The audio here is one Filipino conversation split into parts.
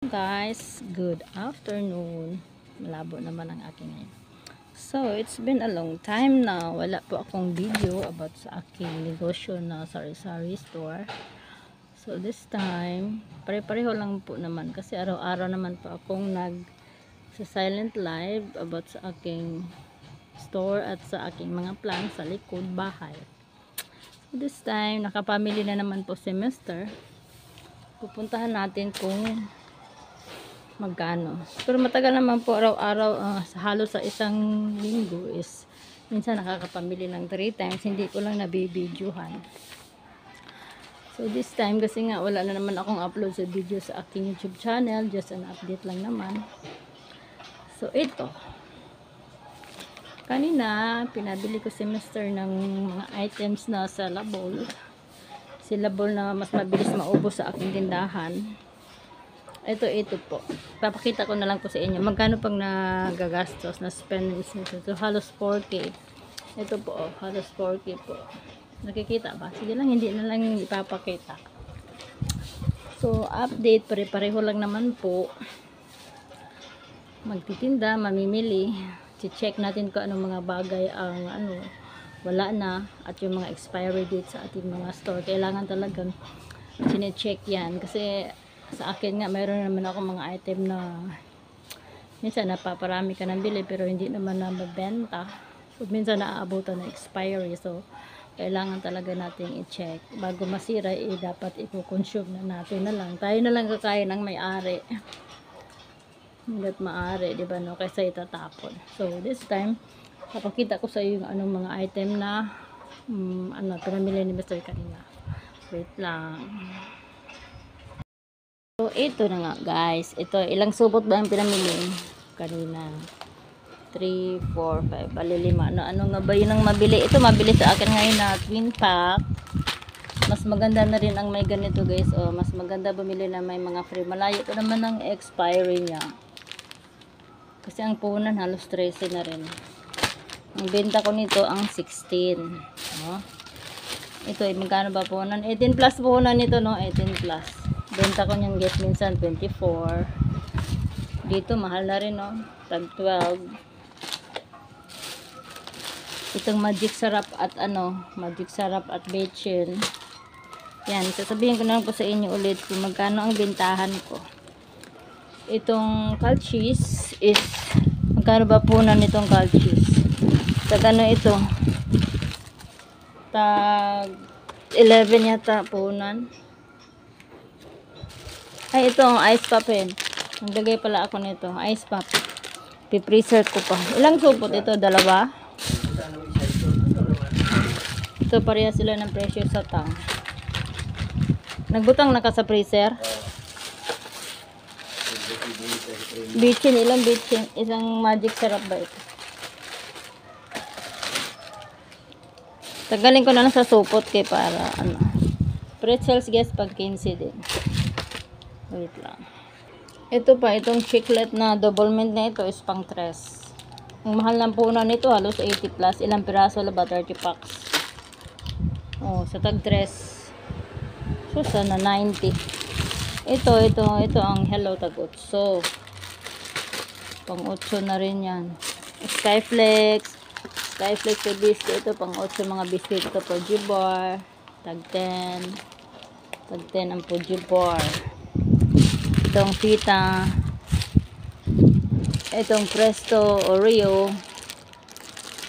guys, good afternoon. Malabo naman ang aking ngayon. So, it's been a long time na wala po akong video about sa aking negosyo na sari-sari store. So, this time, pare-pareho lang po naman kasi araw-araw naman po akong sa silent live about sa aking store at sa aking mga plans sa likod bahay. So, this time, nakapamili na naman po si Mr. Pupuntahan natin kung magkano. Pero matagal naman po araw-araw, halos sa isang linggo is minsan nakakapamili ng 3 times. Hindi ko lang nabibidyohan. So this time kasi nga wala na naman akong upload sa video sa aking YouTube channel. Just an update lang naman. So ito. Kanina pinabili ko si Mr. ng mga items na sa Labol. Si Labol na mas mabilis maubos sa aking tindahan. Ito po. Papakita ko na lang po sa inyo. Magkano pang nagagastos na spend nito. So, halos 4K. Ito po, halos 4K po. Nakikita ba? Sige lang, hindi na lang ipapakita. So, update. Pare-pareho lang naman po. Magtitinda, mamimili. Check natin kung anong mga bagay ang wala na. At yung mga expiry date sa ating mga store. Kailangan talagang sine-check yan. Kasi sa akin nga, mayroon naman ako mga item na minsan napaparami ka ng bili pero hindi naman na mabenta. So, minsan naaabutan na expiry. So, kailangan talaga natin i-check. Bago masira, dapat i-consume na natin na lang. Tayo na lang kakain ng may-ari. Hanggat maaari, di ba, no? Kaysa itatapon. So, this time, papakita ko sa iyo yung anong mga item na pinamili ni Mr. kanina. Wait lang. So, ito na nga guys. Ito, ilang supot ba ang pinamili kanina? 3, 4, 5, bali 5. Ano nga ba yun ang mabili? Ito, mabili sa akin ngayon na twin pack. Mas maganda na rin ang may ganito guys. O, mas maganda bumili na may mga free. Malayo ko naman ang expiry niya. Kasi ang puhunan halos 13 na rin. Ang benta ko nito ang 16. No? Ito, magkano ba puhunan? 18 plus puhunan nito, no? 18 plus. Benta ko niyang get minsan 24. Dito mahal na rin, no? Tag 12. Itong magic sarap at magic sarap at bechin. Yan, sasabihin ko na lang po sa inyo ulit kung magkano ang bentahan ko. Itong cold cheese is magkano ba punan nitong cold cheese? Tag ito? Tag 11 yata punan. Ay, ito ang ice pop eh. Naglagay pala ako nito. Ice pop. Pipreser ko pa. Ilang supot ito? 2? Ito, pareha sila ng presyo sa tang. Nagbutang na ka sa freezer? Bitchin. Ilang bitchin? Isang magic sarap ba ito? Tagalin ko na lang sa supot kay para pretzels guys pag 15 din. Wait lang. Ito pa, itong chiclet na double mint na ito is pang 3. Ang mahal ng puno nito, halos 80 plus. Ilang piraso na ba? 30 packs. Oh, sa tag 3. So, sana 90. Ito ang hello tag 8. Pang 8 na rin yan. Skyflex sa biscuit. Ito pang 8 mga biscuit. Ito Fuji bar. Tag 10. Tag 10 ang Fuji bar. Itong pita, itong Presto Oreo,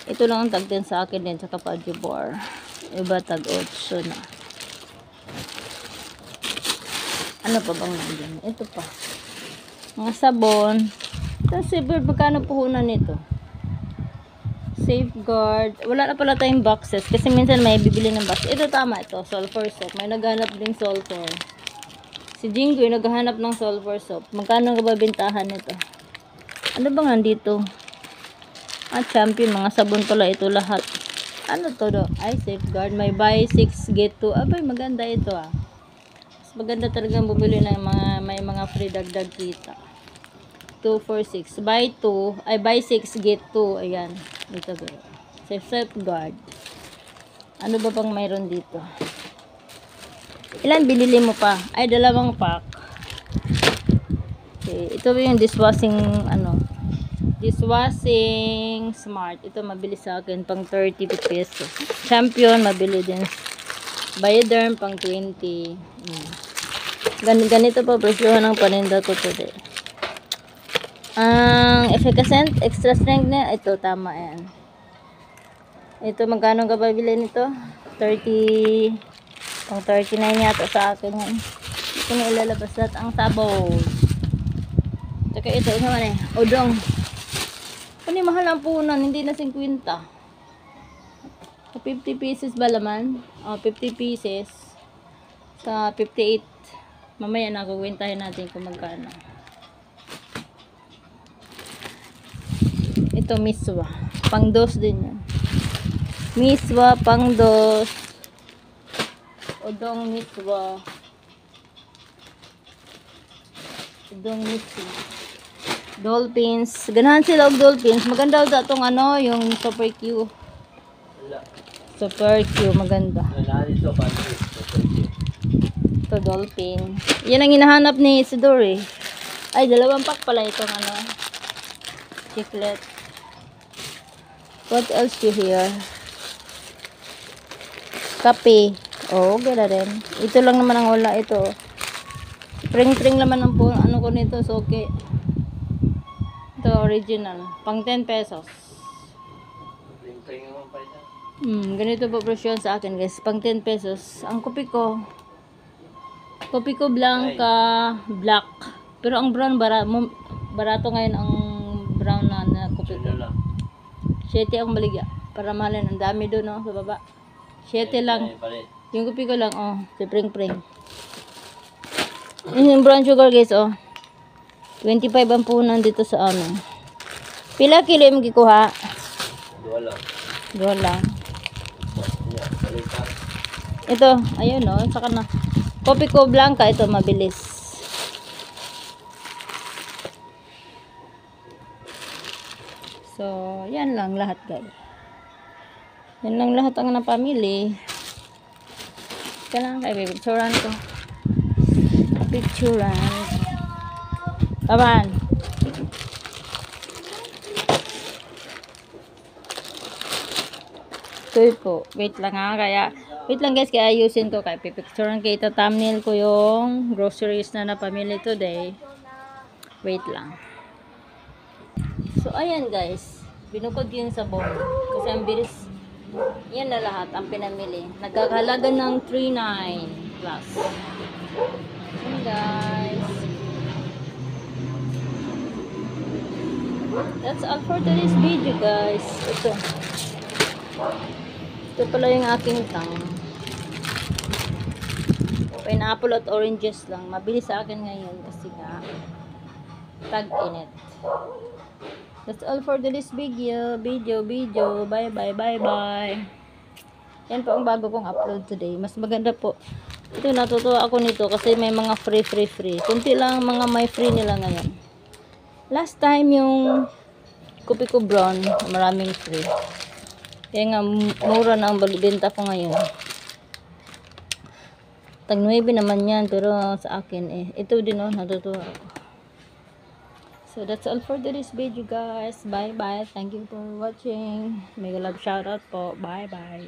ito lang ang tag 10 sa akin din sa Fuji bar. Iba tag 8 na. Ano pa bang nandiyan? Ito pa, mga sabon. Ito Safeguard, magkano puhunan nito? Safeguard, wala na pala tayong boxes kasi minsan may bibili ng box. Ito tama, ito sulfur soap, may naghanap din sulfur. Si Jingoy naghahanap ng sulfur soap. Magkano nga ba bintahan nito? Ano bang nandito? Champion. Mga sabon pala ito lahat. Ano to do? Ay, Safeguard. May buy 6 get 2. Abay, maganda ito Mas maganda talagang bumili ng may mga free dagdag kita. 2 for 6. Buy 2. Ay, buy 6 get 2. Ayan. Dito. Safeguard. Ano ba bang mayroon dito? Ilan binili mo pa? Ay, 2 pack. Okay, ito yung dishwashing ano, dishwashing smart. Ito mabili sa akin pang 30 pesos. Champion mabili din. Bioderm pang 20. Ganito pa presyohan ng paninda ko today. Ang efficacent extra strength na ito, tama yan. Ito magkano ka bibili nito? 30 pang 39 yata sa akin yan. Ito na ilalabas lahat ang sabaw. Tsaka ito naman udong. Ano mahal ang punan, hindi na 50. 50 pieces ba laman? 50 pieces sa 58. Mamaya na kukwentahin natin kung magkano. Ito miswa. Pang dos din yan. Miswa pang dos. Udong miswa. Udong miswa. Dolphins. Ganahan sila og dolphins. Maganda daw itong ano, yung super Q. Super Q, maganda. Ito dolphin. Yan ang hinahanap ni Isidore. Ay, 2 pack pala itong ano. Chiclet. What else you here? Kape. Oh, ganda rin. Ito lang naman ang wala ito. Pring-pring naman ang ano ko nito, so okay. Ito original. Pang 10 pesos. Ganito po presyo sa akin guys. Pang 10 pesos. Ang kopi ko Blanca black. Pero ang brown barato ngayon ang brown na kopi ko. 7 ang baligya. Para mahalin. Ang dami doon no, sa baba. 7 lang. Yung kopi ko lang si pring-pring. Yung brown sugar guys 25 ang punan dito sa amin. Pila kilo yung gikuha? 2 lang. Ito, ayun saka na. Kopi ko Blanca, ito mabilis. So, yan lang lahat guys. Yan lang lahat ang napamili. Ika lang kay picturean ko. Picturean. Come on. Ito po. Wait lang wait lang guys, kaya ayusin ko. Kaya pipicturean kay thumbnail ko yung groceries na napamili today. Wait lang. So, ayan guys. Binukod yung sabon. Kasi ang bilis. Yan na lahat ang pinamili. Nagkakahalaga ng 3.9 plus. Ayan guys. That's all for today's video guys. Ito pala yung aking tang. Pineapple at oranges lang. Mabilis sa akin ngayon kasi nga tag-init. That's all for today's video. Bye bye. Yan po ang bago kong upload today. Mas maganda po. Ito natutuwa ako nito kasi may mga free. Kunti lang mga may free nila ngayon. Last time yung kopi ko brown, maraming free. Kaya nga mura na ang benta ko ngayon. Tag 9 naman yan, pero sa akin ito din natutuwa ako. So that's all for today's video guys. Bye bye. Thank you for watching. Mega love shoutout po. Bye bye.